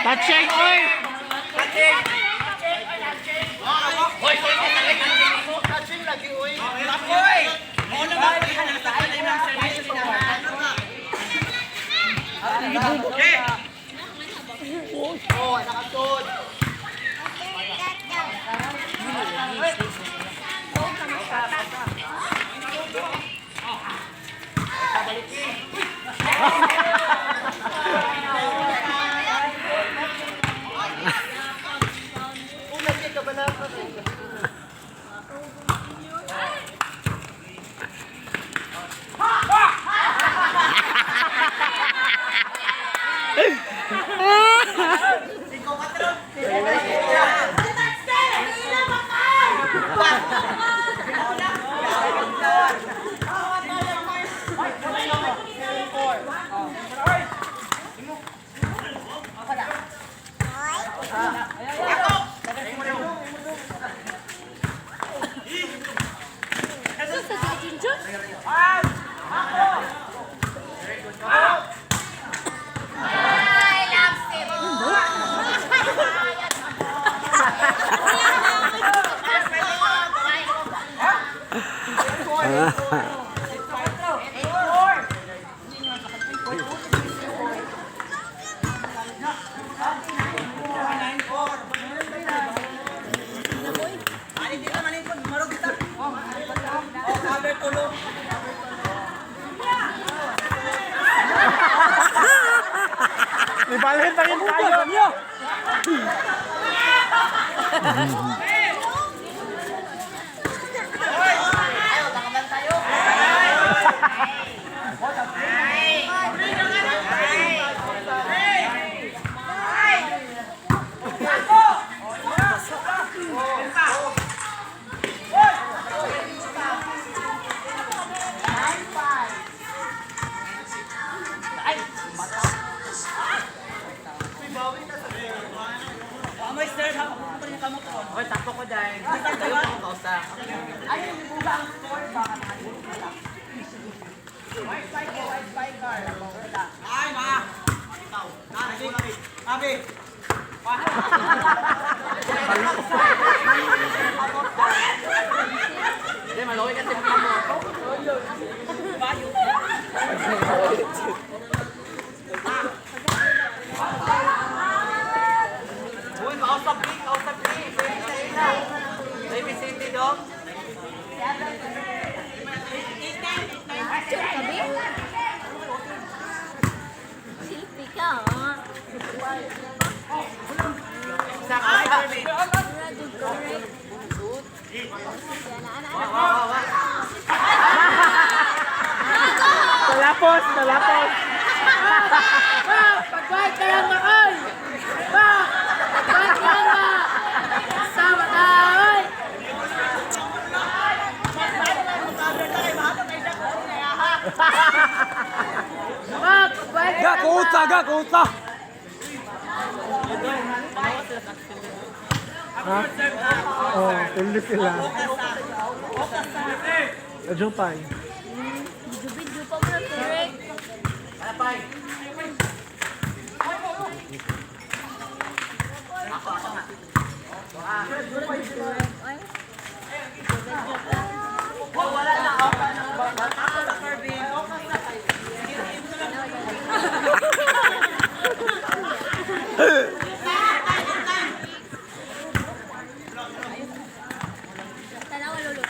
Touching, oy! Touching lagi, oy! Oy! Mau na ba? Hanap na lang sa service sinahan. Oh, nakatod! Balhin pa rin tayo. Amoy sir, hapon ko pa rin yung kamot ko. Okay, takbo ko dahil. Takbo ko yung kausa. Ay, hindi mo ba ang score? Baka nakalimutan ko lang. White spiker. Ay, mga. Ikaw. Abi. Hindi, malawin kasi ang kamot. Bayo. Uy, kausap ni. Baby City, dog. Sabi? Silpi ka, ha? Sa kausap, baby. Sigurado correct. Yan, anak. Talapos. Pag-bike ka lang makay! Pag-bike ka lang ba? Sama ka, oy! Pag-bike ka lang ba? Kuta. Oh, tulis sila. Adyo pa. Video pa mo na correct. Kalapay. Ay. Wala na. Tanawa lolo.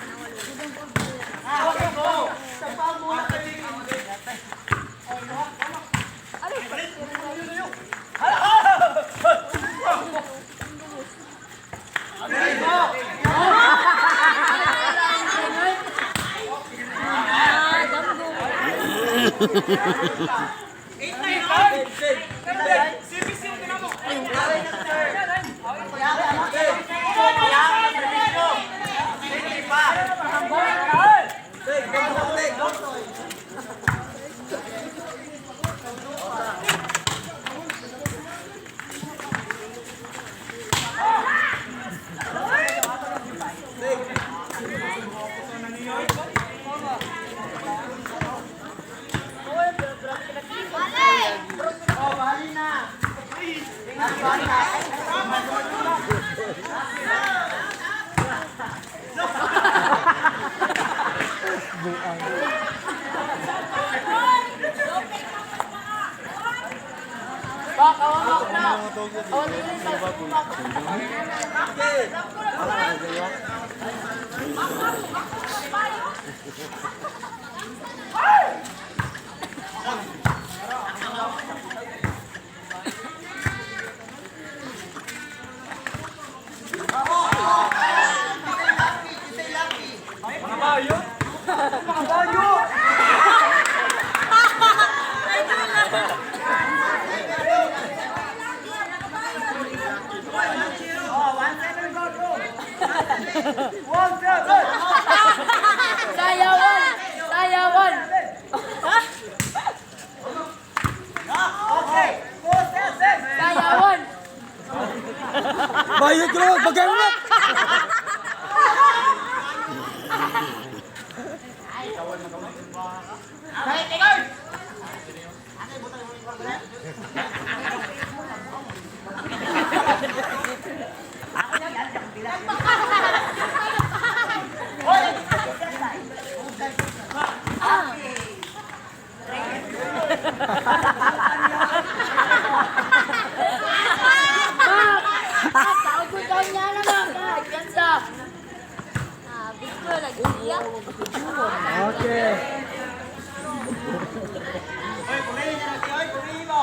Sayawan! Sayawan! Bayad ko lang, bagangat! Victor lagi siap. Okay. Oy, kumain na natin. Oy, kumain mo.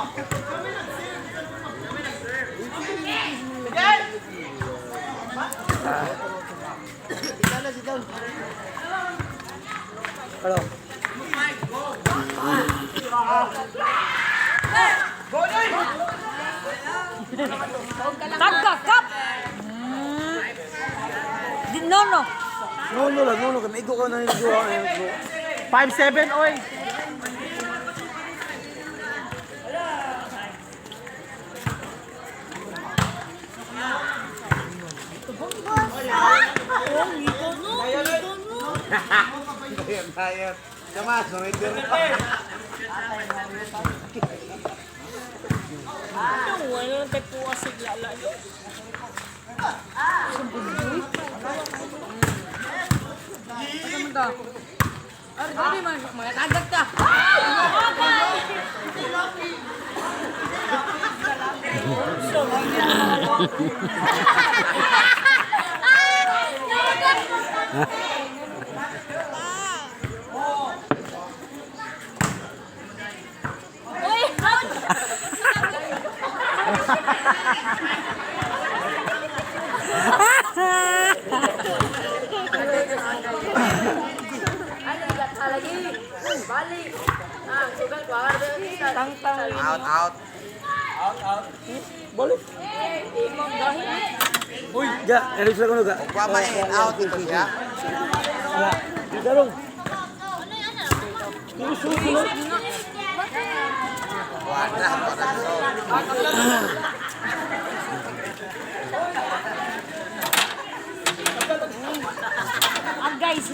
Hello. Kagkakap! No, no. Nuno lang, nuno. Igo ka na yung igo. 5-7, oy. Bayad. Damas, may ganun. Wala nang tayo po kasi lala. Mga tagad ka. Uy! Lagi. Balik. Sugal ko. Tang-tang. Out. Balik. Imong dahil. Uy, ga. Eris lang ko ga. Pamain, out ito siya. Darong. Wala, parang so. Guys.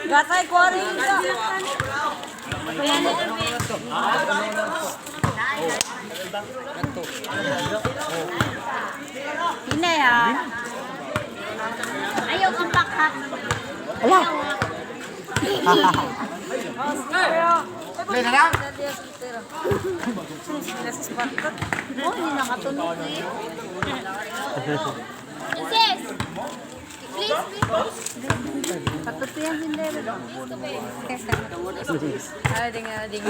Gatay ko rin. Hinay ha. Ayaw kang pakhat. Ala. Play na lang. Oh, hindi nakatunog eh. Princess! Please, please. Patutuyan sindero. Ading.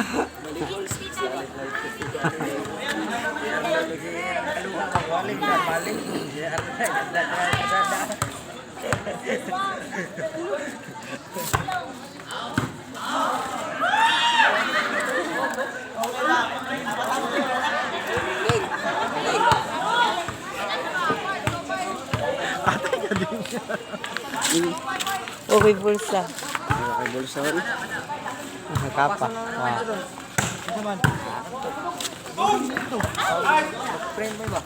Okay, bulsa. Okay, bulsa ko. Kapa. Friend mo ba?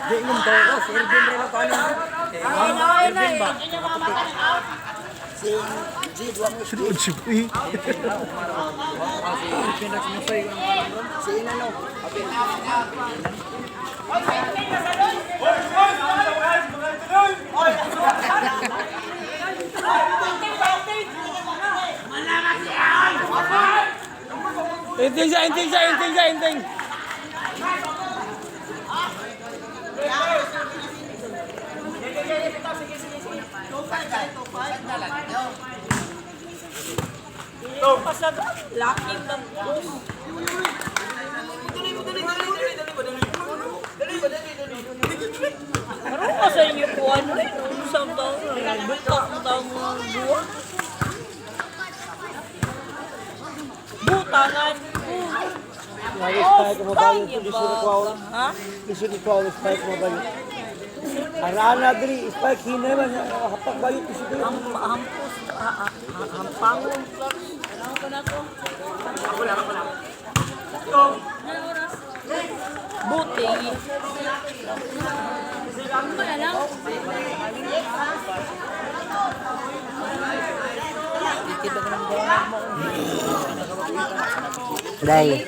Di yung toko, si Irvin rin ako ano. Irvin ba? Sunod si Puy. Si Inano. Inting. Laking ng puso. Ano ka sa inyo po ano eh? Isang taon na butak ng buwan. Butangan. Spike mo ba yung Ha? Isulit ko ang spike mo ba yung Arana diri spike hinay man hapak ba yung isulit ko. Hampus. Hampangong plus. Ano ko na to? Ako lang. Buti. Ano ba na lang? Dai.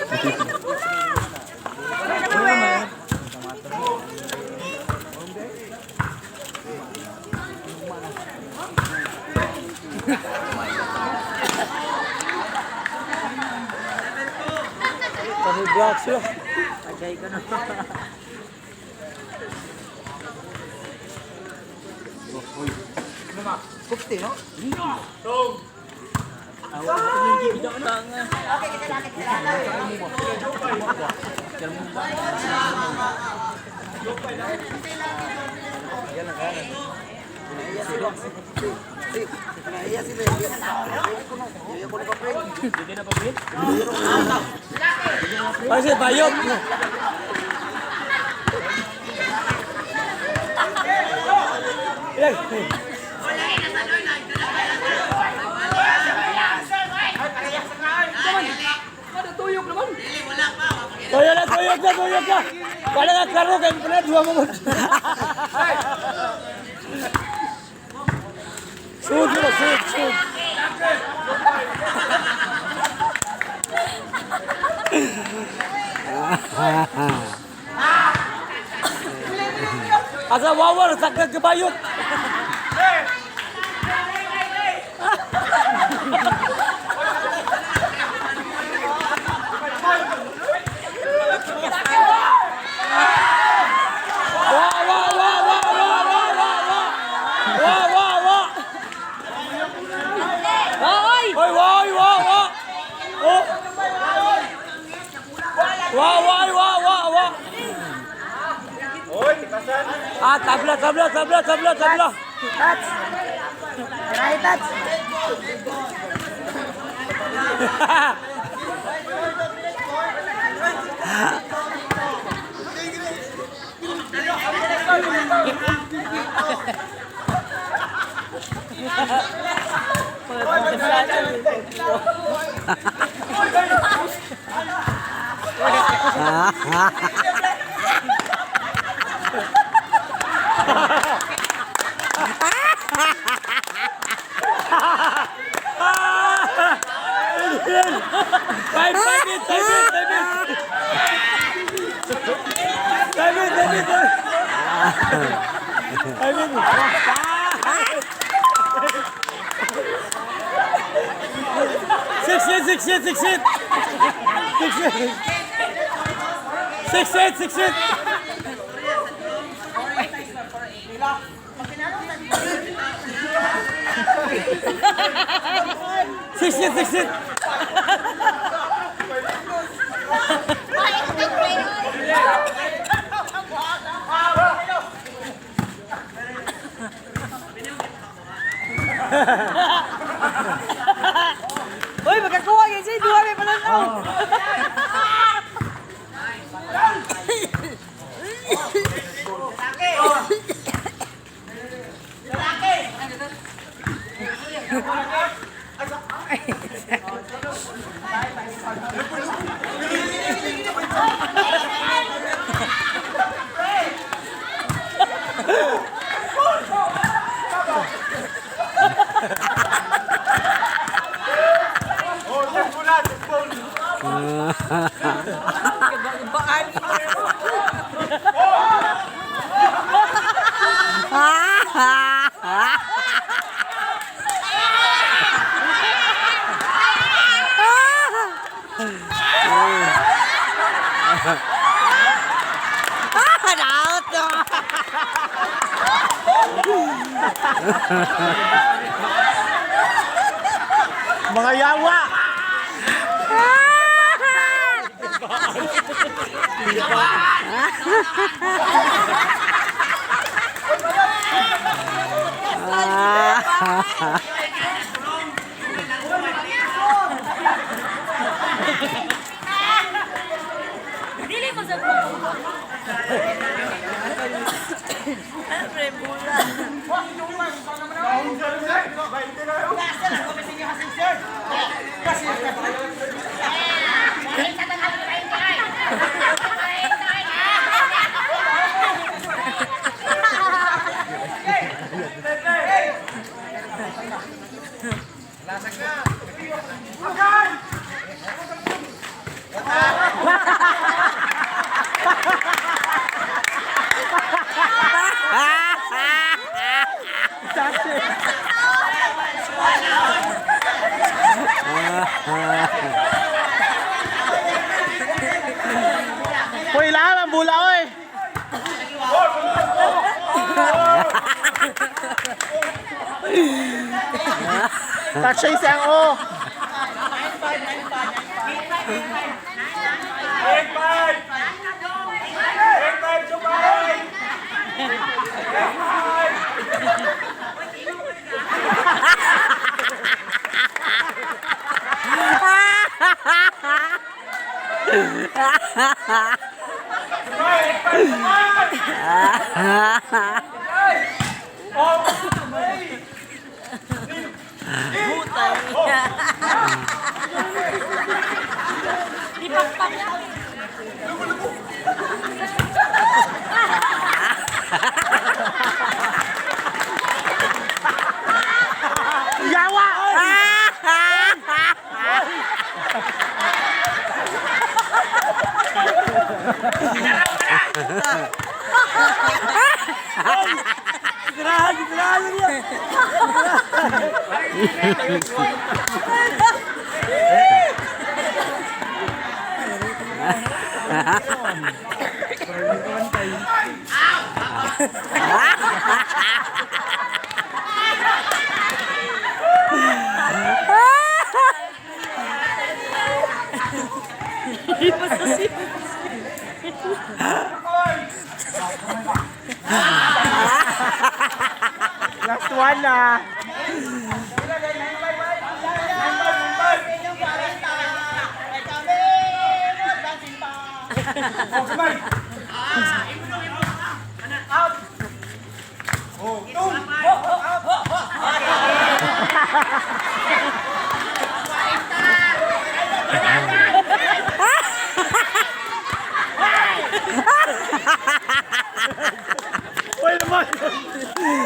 Kami block sila. Agay ka na. Kupti, no? Okay, kita lakit. Kasi bayot. Tuyok na. Wala na karo kay pala dua mo. Shoot. Asa wawar sakit kebayut. Tabla. Touch. Try touch. Six hit. Uy, magkakuha kayo siya. Duha may pananaw. Mga yawa. Dili mo sa Hoy, lahat ang bula, oy. Touch siya isang O. Yawa! Gitirahan niya. Last one na.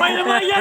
Pwede naman yan.